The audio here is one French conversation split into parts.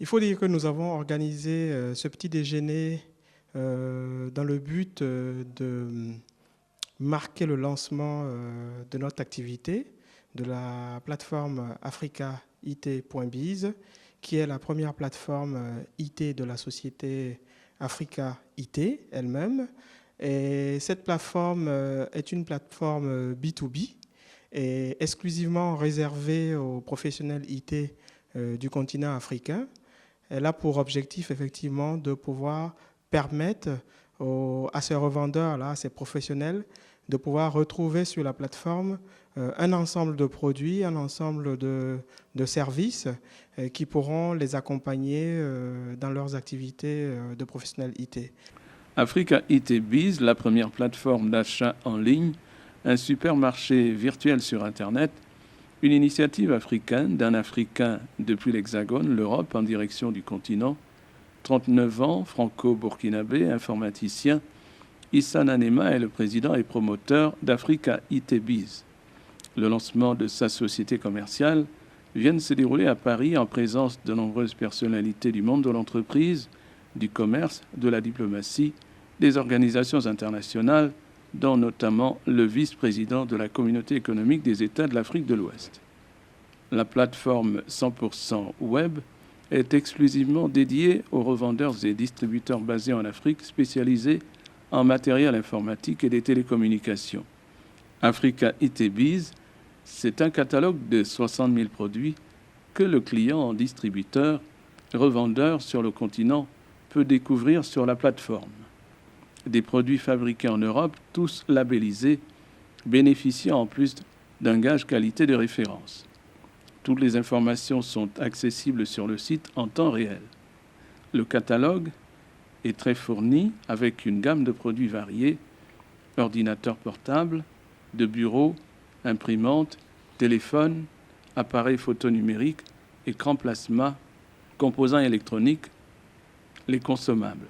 Il faut dire que nous avons organisé ce petit déjeuner dans le but de marquer le lancement de notre activité de la plateforme africaIT.biz, qui est la première plateforme IT de la société Africa IT elle-même. Et cette plateforme est une plateforme B2B et exclusivement réservée aux professionnels IT du continent africain. Elle a pour objectif effectivement de pouvoir permettre à ces revendeurs-là, à ces professionnels, de pouvoir retrouver sur la plateforme un ensemble de produits, un ensemble de services qui pourront les accompagner dans leurs activités de professionnels IT. Africa IT Biz, la première plateforme d'achat en ligne, un supermarché virtuel sur Internet, une initiative africaine d'un Africain depuis l'Hexagone, l'Europe, en direction du continent. 39 ans, franco-burkinabé, informaticien, Issa Nanema est le président et promoteur d'Africa IT Biz. Le lancement de sa société commerciale vient de se dérouler à Paris en présence de nombreuses personnalités du monde de l'entreprise, du commerce, de la diplomatie, des organisations internationales, dont notamment le vice-président de la Communauté économique des États de l'Afrique de l'Ouest. La plateforme 100% web est exclusivement dédiée aux revendeurs et distributeurs basés en Afrique spécialisés en matériel informatique et des télécommunications. Africa IT Biz, c'est un catalogue de 60 000 produits que le client, distributeur, revendeur sur le continent peut découvrir sur la plateforme. Des produits fabriqués en Europe, tous labellisés, bénéficiant en plus d'un gage qualité de référence. Toutes les informations sont accessibles sur le site en temps réel. Le catalogue est très fourni avec une gamme de produits variés, ordinateurs portables, de bureau, imprimantes, téléphones, appareils photo numériques, écran plasma, composants électroniques, les consommables.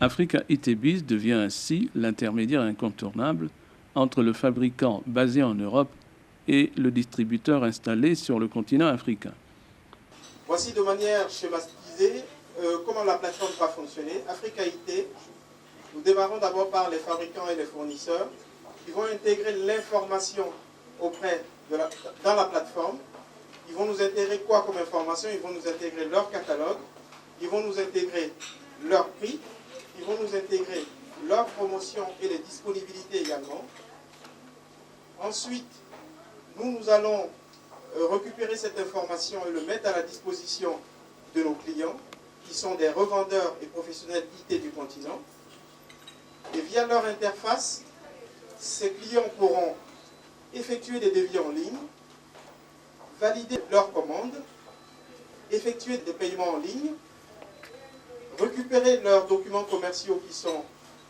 Africa IT Biz devient ainsi l'intermédiaire incontournable entre le fabricant basé en Europe et le distributeur installé sur le continent africain. Voici de manière schématisée comment la plateforme va fonctionner. Africa IT, nous démarrons d'abord par les fabricants et les fournisseurs qui vont intégrer l'information dans la plateforme. Ils vont nous intégrer quoi comme information? Ils vont nous intégrer leur catalogue, ils vont nous intégrer leur prix, ils vont nous intégrer leurs promotions et les disponibilités également. Ensuite, nous allons récupérer cette information et le mettre à la disposition de nos clients, qui sont des revendeurs et professionnels IT du continent. Et via leur interface, ces clients pourront effectuer des devis en ligne, valider leurs commandes, effectuer des paiements en ligne, récupérer leurs documents commerciaux qui sont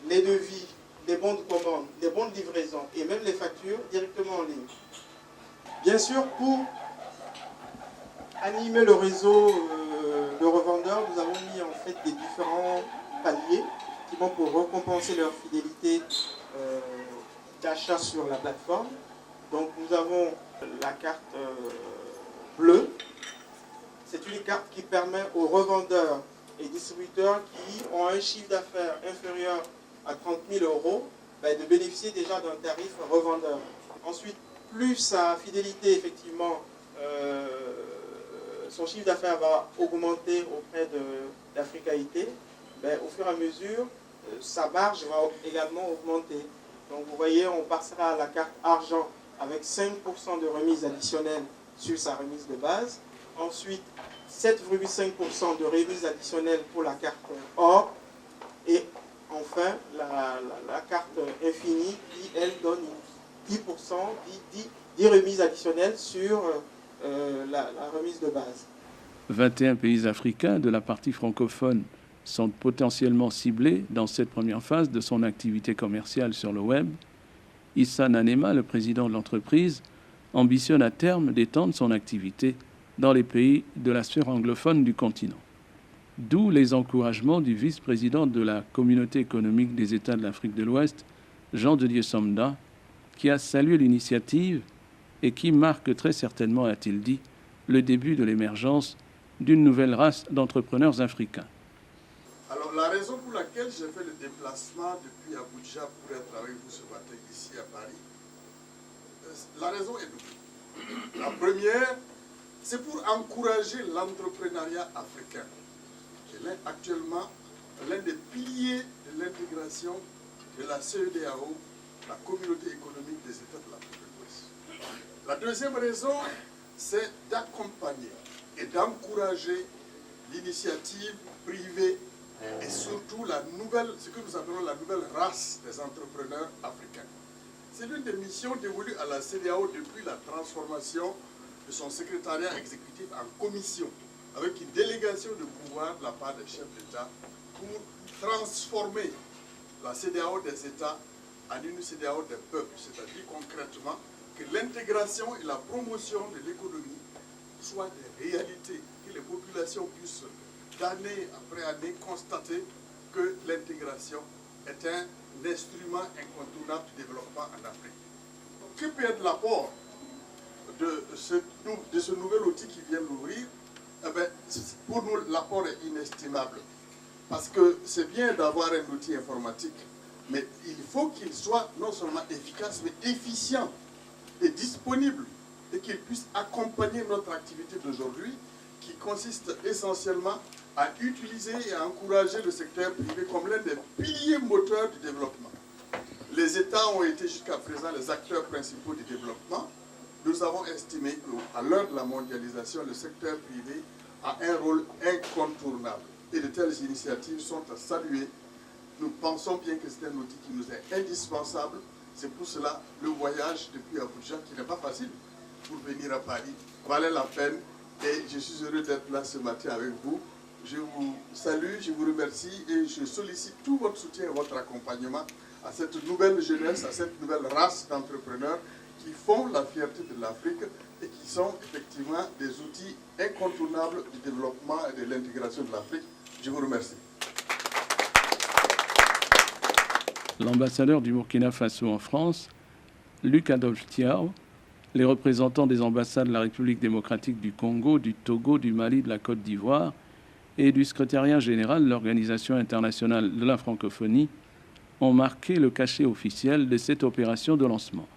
les devis, les bons de commande, les bons de livraison et même les factures directement en ligne. Bien sûr, pour animer le réseau de revendeurs, nous avons mis en fait des différents paliers qui vont pour récompenser leur fidélité d'achat sur la plateforme. Donc nous avons la carte bleue. C'est une carte qui permet aux revendeurs et distributeurs qui ont un chiffre d'affaires inférieur à 30 000 euros de bénéficier déjà d'un tarif revendeur. Ensuite, plus sa fidélité, effectivement, son chiffre d'affaires va augmenter auprès d'Africa IT, au fur et à mesure, sa marge va également augmenter. Donc vous voyez, on passera à la carte argent avec 5% de remise additionnelle sur sa remise de base. Ensuite, 7,5% de remise additionnelle pour la carte or. Et enfin, la carte infinie qui, elle, donne 10% 10 remises additionnelles sur la remise de base. 21 pays africains de la partie francophone sont potentiellement ciblés dans cette première phase de son activité commerciale sur le web. Issa Nanema, le président de l'entreprise, ambitionne à terme d'étendre son activité dans les pays de la sphère anglophone du continent. D'où les encouragements du vice-président de la Communauté économique des États de l'Afrique de l'Ouest, Jean de Dieu Samda, qui a salué l'initiative et qui marque très certainement, a-t-il dit, le début de l'émergence d'une nouvelle race d'entrepreneurs africains. Alors la raison pour laquelle j'ai fait le déplacement depuis Abuja pour être avec vous ce matin ici à Paris, la raison est double. La première, c'est pour encourager l'entrepreneuriat africain, qui est actuellement l'un des piliers de l'intégration de la CEDEAO, la communauté économique des États de l'Afrique de l'Ouest. La deuxième raison, c'est d'accompagner et d'encourager l'initiative privée et surtout ce que nous appelons la nouvelle race des entrepreneurs africains. C'est l'une des missions dévolues à la CEDEAO depuis la transformation de son secrétariat exécutif en commission, avec une délégation de pouvoir de la part des chefs d'État pour transformer la CEDEAO des États en une CEDEAO des peuples, c'est-à-dire concrètement que l'intégration et la promotion de l'économie soient des réalités, que les populations puissent d'année après année constater que l'intégration est un instrument incontournable du développement en Afrique. Que peut être l'apport de ce nouvel outil qui vient d'ouvrir? Pour nous, l'apport est inestimable. Parce que c'est bien d'avoir un outil informatique, mais il faut qu'il soit non seulement efficace, mais efficient et disponible, et qu'il puisse accompagner notre activité d'aujourd'hui, qui consiste essentiellement à utiliser et à encourager le secteur privé comme l'un des piliers moteurs du développement. Les États ont été jusqu'à présent les acteurs principaux du développement. Nous avons estimé qu'à l'heure de la mondialisation, le secteur privé a un rôle incontournable. Et de telles initiatives sont à saluer. Nous pensons bien que c'est un outil qui nous est indispensable. C'est pour cela le voyage depuis Abuja, qui n'est pas facile pour venir à Paris, valait la peine. Et je suis heureux d'être là ce matin avec vous. Je vous salue, je vous remercie et je sollicite tout votre soutien et votre accompagnement à cette nouvelle jeunesse, à cette nouvelle race d'entrepreneurs qui font la fierté de l'Afrique et qui sont effectivement des outils incontournables du développement et de l'intégration de l'Afrique. Je vous remercie. L'ambassadeur du Burkina Faso en France, Luc Adolphe Thiaw, les représentants des ambassades de la République démocratique du Congo, du Togo, du Mali, de la Côte d'Ivoire et du secrétariat général de l'Organisation internationale de la francophonie ont marqué le cachet officiel de cette opération de lancement.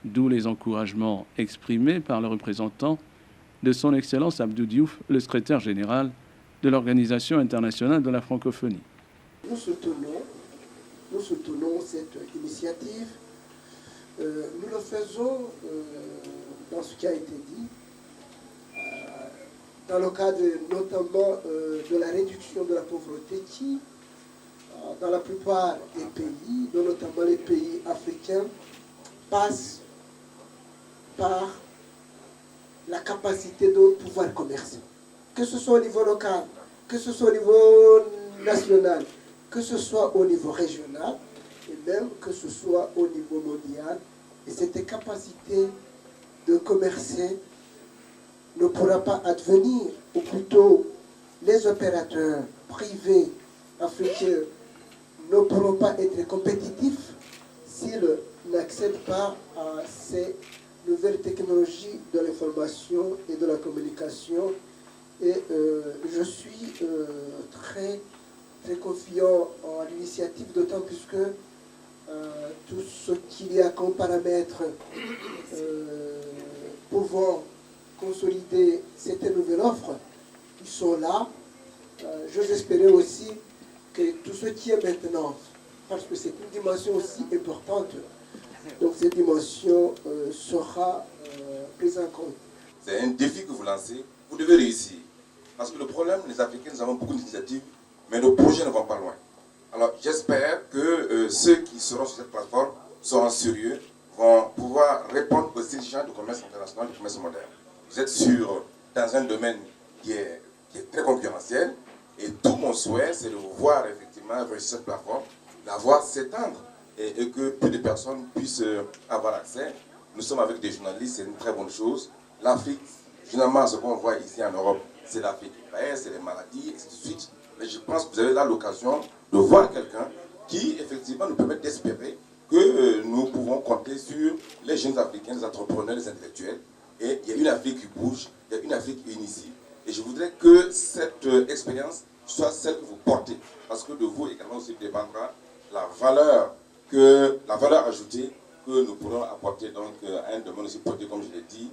D'où les encouragements exprimés par le représentant de son Excellence Abdou Diouf, le secrétaire général de l'Organisation internationale de la francophonie. Nous soutenons cette initiative. Nous le faisons dans ce qui a été dit, dans le cadre notamment de la réduction de la pauvreté qui, dans la plupart des pays, notamment les pays africains, passe par la capacité de pouvoir commercer. Que ce soit au niveau local, que ce soit au niveau national, que ce soit au niveau régional, et même que ce soit au niveau mondial. Et cette capacité de commercer ne pourra pas advenir, ou plutôt les opérateurs privés africains ne pourront pas être compétitifs s'ils n'accèdent pas à ces nouvelles technologies de l'information et de la communication. Et je suis très confiant en l'initiative, d'autant plus que tout ce qu'il y a comme paramètres pouvant consolider cette nouvelle offre, qui sont là. J'ose espérer aussi que tout ce qui est maintenant, parce que c'est une dimension aussi importante, donc cette dimension sera prise en compte. C'est un défi que vous lancez, vous devez réussir. Parce que le problème, les Africains, nous avons beaucoup d'initiatives, mais nos projets ne vont pas loin. Alors j'espère que ceux qui seront sur cette plateforme seront sérieux, vont pouvoir répondre aux exigences du commerce international, du commerce moderne. Vous êtes dans un domaine qui est très concurrentiel, et tout mon souhait, c'est de vous voir effectivement réussir cette plateforme, la voir s'étendre, et que plus de personnes puissent avoir accès. Nous sommes avec des journalistes, c'est une très bonne chose. L'Afrique, finalement, ce qu'on voit ici en Europe, c'est l'Afrique qui pèse, c'est les maladies, et ainsi de suite. Mais je pense que vous avez là l'occasion de voir quelqu'un qui, effectivement, nous permet d'espérer que nous pouvons compter sur les jeunes Africains, les entrepreneurs, les intellectuels. Et il y a une Afrique qui bouge, il y a une Afrique qui initie. Et je voudrais que cette expérience soit celle que vous portez. Parce que de vous également aussi dépendra la valeur ajoutée que nous pourrons apporter donc, à un domaine aussi porté, comme je l'ai dit,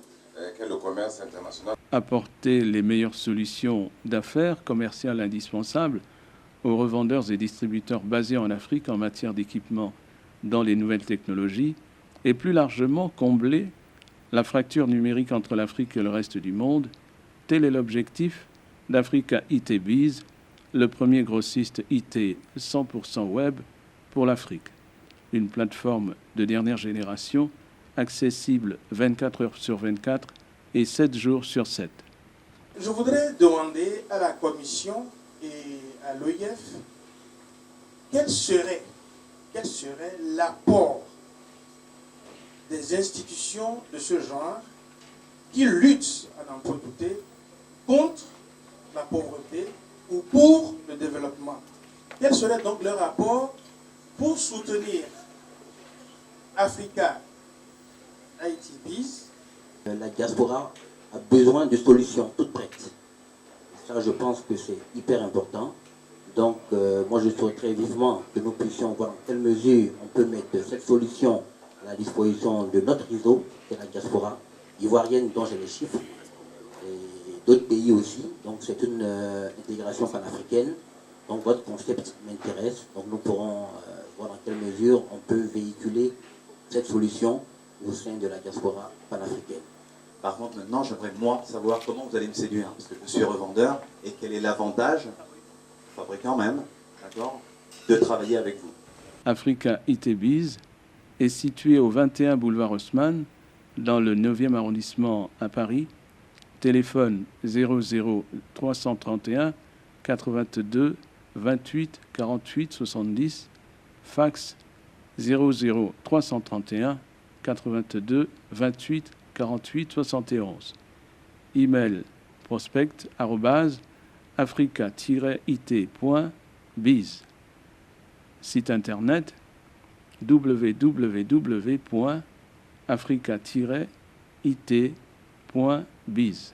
qu'est le commerce international. Apporter les meilleures solutions d'affaires commerciales indispensables aux revendeurs et distributeurs basés en Afrique en matière d'équipement dans les nouvelles technologies et plus largement combler la fracture numérique entre l'Afrique et le reste du monde. Tel est l'objectif d'Africa IT Biz, le premier grossiste IT 100% web pour l'Afrique. Une plateforme de dernière génération accessible 24 heures sur 24 et 7 jours sur 7. Je voudrais demander à la Commission et à l'OIF quel serait l'apport des institutions de ce genre qui luttent, à n'en point douter, contre la pauvreté ou pour le développement. Quel serait donc leur apport pour soutenir Africa IT Biz? La diaspora a besoin de solutions toutes prêtes. Ça, je pense que c'est hyper important. Donc, moi, je souhaiterais vivement que nous puissions voir en quelle mesure on peut mettre cette solution à la disposition de notre réseau, de la diaspora ivoirienne dont j'ai les chiffres, et d'autres pays aussi. Donc, c'est une intégration panafricaine. Donc, votre concept m'intéresse. Donc, nous pourrons voir dans quelle mesure on peut véhiculer cette solution au sein de la diaspora panafricaine. Par contre, maintenant, j'aimerais, moi, savoir comment vous allez me séduire, parce que je suis revendeur, et quel est l'avantage, fabricant même, d'accord, de travailler avec vous. Africa IT Biz est situé au 21 boulevard Haussmann, dans le 9e arrondissement à Paris. Téléphone 00 331 82 28 48 70. Fax 00 331 82 28 48 71. Email prospect@africa-it.biz. Site internet www.africa-it.biz.